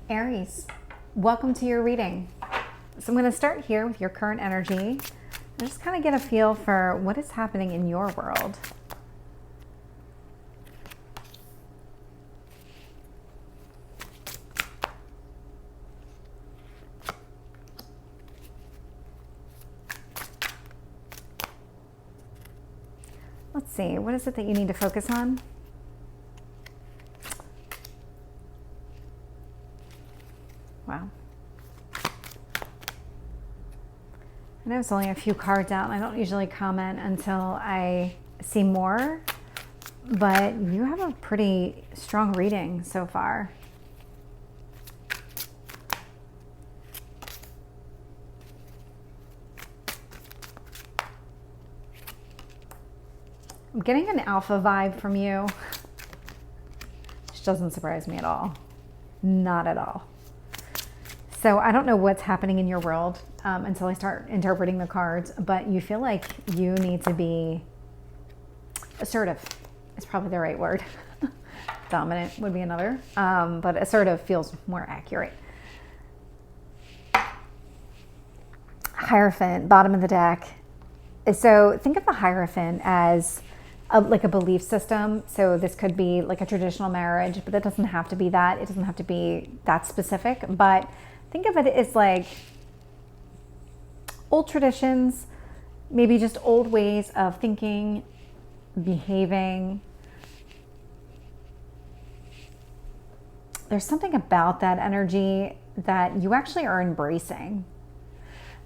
Aries, welcome to your reading. So I'm going to start here with your current energy and just kind of get a feel for what is happening in your world. Let's see, what is it that you need to focus on? Wow. I know it's only a few cards out. I don't usually comment until I see more, but you have a pretty strong reading so far. I'm getting an alpha vibe from you, which doesn't surprise me at all. Not at all. So I don't know what's happening in your world until I start interpreting the cards, but you feel like you need to be assertive. Is probably the right word. Dominant would be another, but assertive feels more accurate. Hierophant, bottom of the deck. So think of the Hierophant as like a belief system. So this could be like a traditional marriage, but it doesn't have to be that. It doesn't have to be that specific, but think of it as like old traditions, maybe just old ways of thinking, behaving. There's something about that energy that you actually are embracing.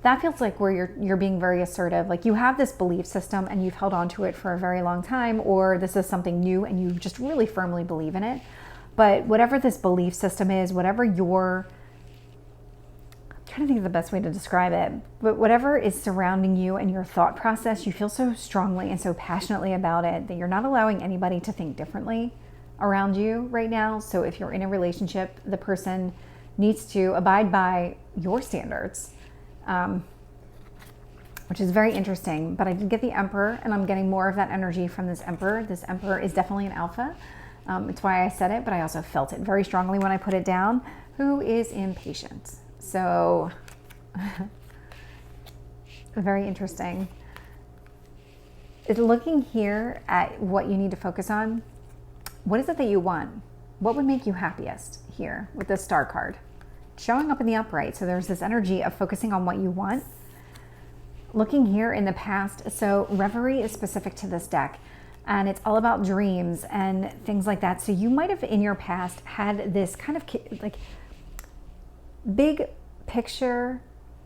That feels like where you're being very assertive. Like you have this belief system and you've held on to it for a very long time, or this is something new and you just really firmly believe in it. But whatever this belief system is, whatever I'm trying to think of the best way to describe it, but whatever is surrounding you and your thought process, you feel so strongly and so passionately about it that you're not allowing anybody to think differently around you right now. So if you're in a relationship, the person needs to abide by your standards. Which is very interesting, but I did get the Emperor and I'm getting more of that energy from this Emperor. This Emperor is definitely an alpha. It's why I said it, but I also felt it very strongly when I put it down, who is impatient. So very interesting. Looking here at what you need to focus on, what is it that you want? What would make you happiest here with this Star card? Showing up in the upright. So there's this energy of focusing on what you want. Looking here in the past. So reverie is specific to this deck and it's all about dreams and things like that. So you might have in your past had this kind of like big picture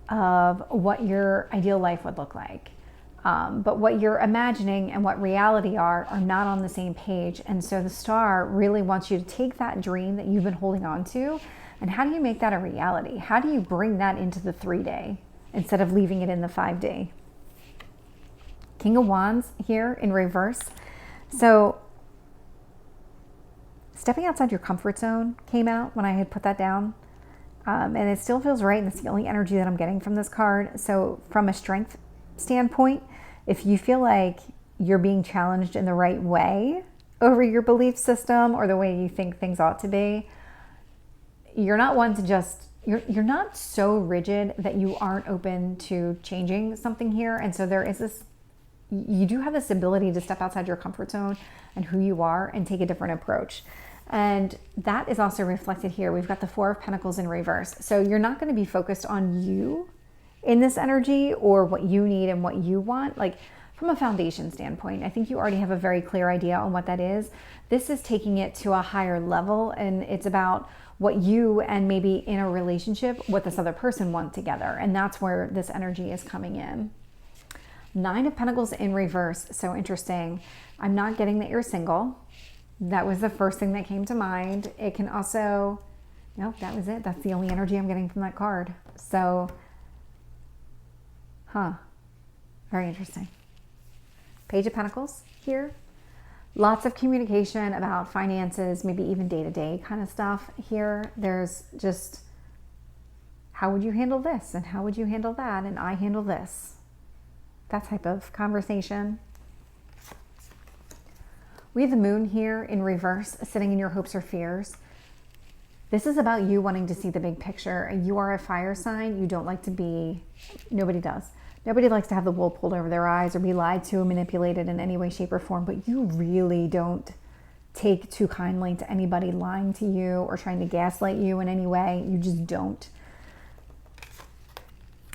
of what your ideal life would look like. But what you're imagining and what reality are not on the same page. And so the Star really wants you to take that dream that you've been holding on to, and how do you make that a reality? How do you bring that into the 3-day instead of leaving it in the 5-day? King of Wands here in reverse. So stepping outside your comfort zone came out when I had put that down. And it still feels right. And it's the only energy that I'm getting from this card. So from a strength standpoint, if you feel like you're being challenged in the right way over your belief system or the way you think things ought to be, you're not one to just, you're not so rigid that you aren't open to changing something here. And so there is this, you do have this ability to step outside your comfort zone and who you are and take a different approach. And that is also reflected here. We've got the Four of Pentacles in reverse. So you're not going to be focused on you in this energy or what you need and what you want. Like from a foundation standpoint, I think you already have a very clear idea on what that is. This is taking it to a higher level, and it's about what you and maybe in a relationship, what this other person want together. And that's where this energy is coming in. Nine of Pentacles in reverse. So interesting. I'm not getting that you're single. That was the first thing that came to mind. It can also, no, that was it. That's the only energy I'm getting from that card. So, very interesting. Page of Pentacles here. Lots of communication about finances, maybe even day-to-day kind of stuff here. There's just, how would you handle this? And how would you handle that? And I handle this. That type of conversation. We have the Moon here in reverse, sitting in your hopes or fears. This is about you wanting to see the big picture. You are a fire sign. You don't like to be, nobody does. Nobody likes to have the wool pulled over their eyes or be lied to or manipulated in any way, shape, or form, but you really don't take too kindly to anybody lying to you or trying to gaslight you in any way. You just don't.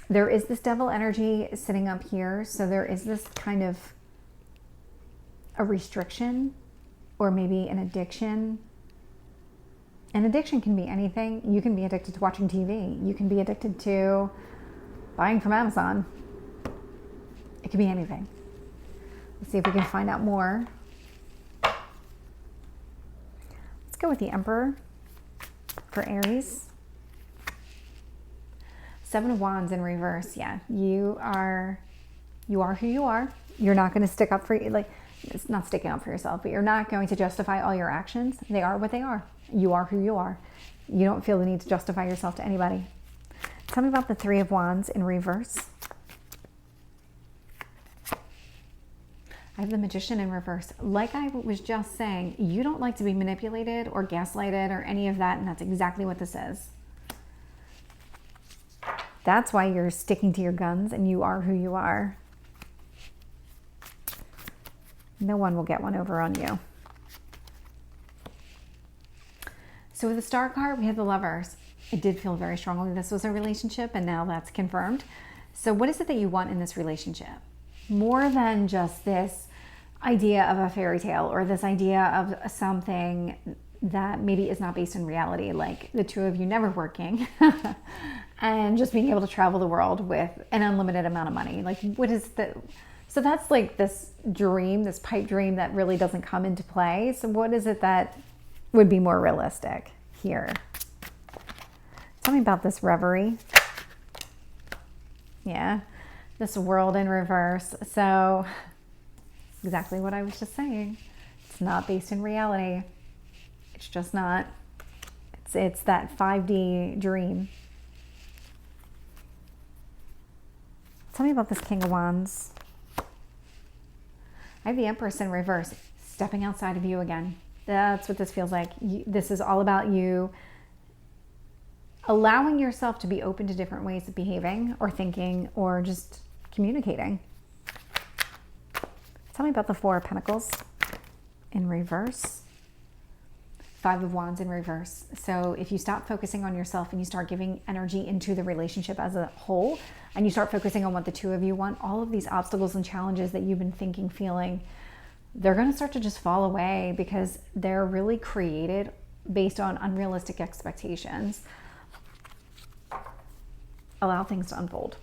There is this devil energy sitting up here, so there is this kind of a restriction or maybe an addiction. An addiction can be anything. You can be addicted to watching TV. You can be addicted to buying from Amazon. It could be anything. Let's see if we can find out more. Let's go with the Emperor for Aries. 7 of Wands in reverse. Yeah, you are who you are. You're not going to stick up for, like, it's not sticking up for yourself, but you're not going to justify all your actions. They are what they are. You are who you are. You don't feel the need to justify yourself to anybody. Tell me about the 3 of Wands in reverse. I have the Magician in reverse. Like I was just saying, you don't like to be manipulated or gaslighted or any of that, and that's exactly what this is. That's why you're sticking to your guns and you are who you are. No one will get one over on you. So with the Star card, we have the Lovers. It did feel very strongly this was a relationship, and now that's confirmed. So what is it that you want in this relationship? More than just this idea of a fairy tale or this idea of something that maybe is not based in reality, like the two of you never working and just being able to travel the world with an unlimited amount of money. Like, what is the... So that's like this dream, this pipe dream that really doesn't come into play. So what is it that would be more realistic here? Tell me about this Reverie. Yeah, this World in reverse. So exactly what I was just saying. It's not based in reality. It's just not. It's that 5D dream. Tell me about this King of Wands. I have the Empress in reverse, stepping outside of you again. That's what this feels like. This is all about you allowing yourself to be open to different ways of behaving or thinking or just communicating. Tell me about the 4 of Pentacles in reverse. 5 of Wands in reverse. So if you stop focusing on yourself and you start giving energy into the relationship as a whole, and you start focusing on what the two of you want, all of these obstacles and challenges that you've been thinking, feeling, they're going to start to just fall away because they're really created based on unrealistic expectations. Allow things to unfold.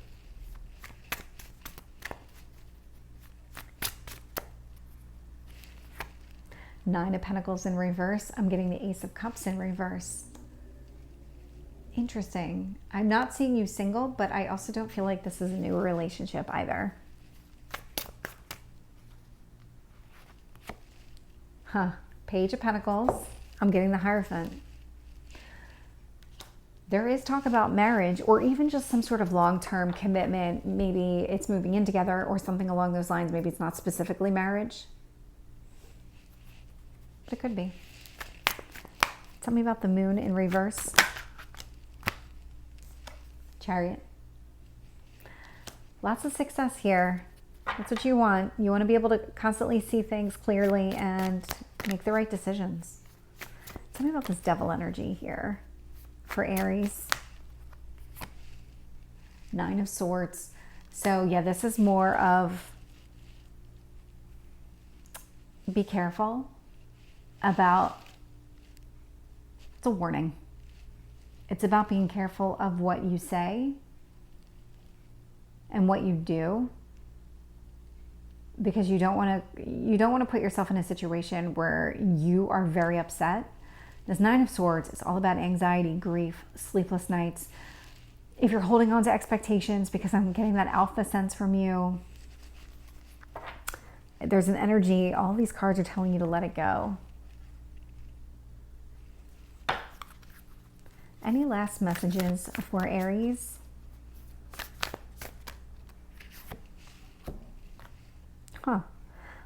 Nine of Pentacles in reverse. I'm getting the Ace of Cups in reverse. Interesting. I'm not seeing you single, but I also don't feel like this is a new relationship either. Page of Pentacles. I'm getting the Hierophant. There is talk about marriage or even just some sort of long-term commitment. Maybe it's moving in together or something along those lines. Maybe it's not specifically marriage, but it could be. Tell me about the Moon in reverse. Chariot. Lots of success here. That's what you want. You want to be able to constantly see things clearly and make the right decisions. Tell me about this Devil energy here for Aries. 9 of Swords. So yeah, this is more of be careful about, it's a warning. It's about being careful of what you say and what you do, because you don't want to put yourself in a situation where you are very upset. This 9 of Swords is all about anxiety, grief, sleepless nights. If you're holding on to expectations, because I'm getting that alpha sense from you, there's an energy, all these cards are telling you to let it go. Any last messages for Aries?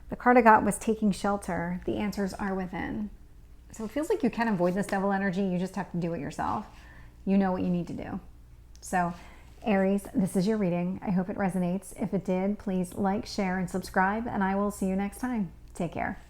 The card I got was taking shelter. The answers are within. So it feels like you can avoid this devil energy. You just have to do it yourself. You know what you need to do. So Aries, this is your reading. I hope it resonates. If it did, please like, share, and subscribe, and I will see you next time. Take care.